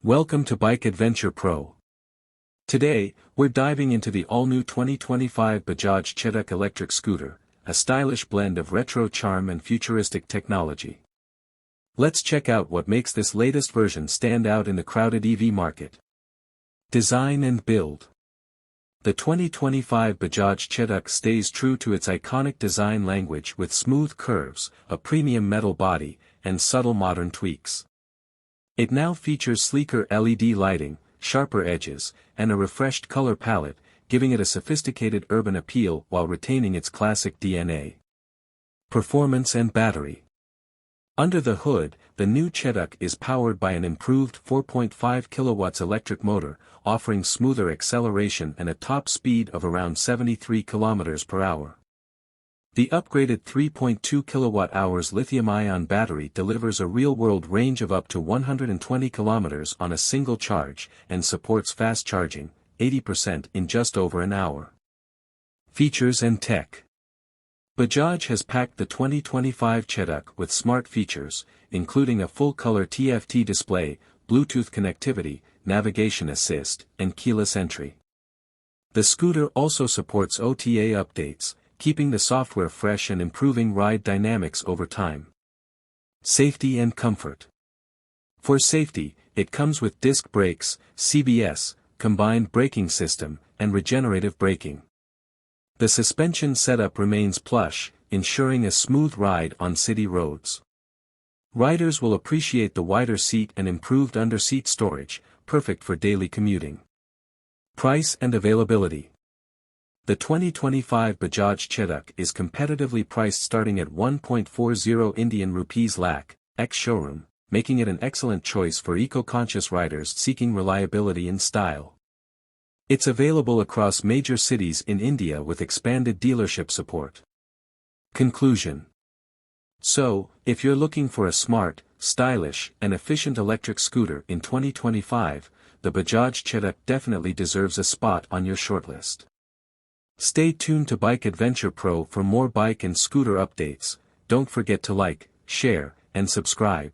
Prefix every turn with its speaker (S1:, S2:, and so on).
S1: Welcome to Bike Adventure Pro. Today, we're diving into the all-new 2025 Bajaj Chetak Electric Scooter, a stylish blend of retro charm and futuristic technology. Let's check out what makes this latest version stand out in the crowded EV market. Design and build. The 2025 Bajaj Chetak stays true to its iconic design language with smooth curves, a premium metal body, and subtle modern tweaks. It now features sleeker LED lighting, sharper edges, and a refreshed color palette, giving it a sophisticated urban appeal while retaining its classic DNA. Performance and battery. Under the hood, the new Chetak is powered by an improved 4.5 kW electric motor, offering smoother acceleration and a top speed of around 73 km per hour. The upgraded 3.2 kWh lithium-ion battery delivers a real-world range of up to 120 km on a single charge and supports fast charging, 80% in just over an hour. Features and tech. Bajaj has packed the 2025 Chetak with smart features, including a full-color TFT display, Bluetooth connectivity, navigation assist, and keyless entry. The scooter also supports OTA updates, keeping the software fresh and improving ride dynamics over time. Safety and comfort. For safety, it comes with disc brakes, CBS, combined braking system, and regenerative braking. The suspension setup remains plush, ensuring a smooth ride on city roads. Riders will appreciate the wider seat and improved under-seat storage, perfect for daily commuting. Price and availability. The 2025 Bajaj Chetak is competitively priced starting at 1.40 Indian rupees lakh, ex-showroom, making it an excellent choice for eco-conscious riders seeking reliability and style. It's available across major cities in India with expanded dealership support. Conclusion. So, if you're looking for a smart, stylish, and efficient electric scooter in 2025, the Bajaj Chetak definitely deserves a spot on your shortlist. Stay tuned to Bike Adventure Pro for more bike and scooter updates. Don't forget to like, share, and subscribe.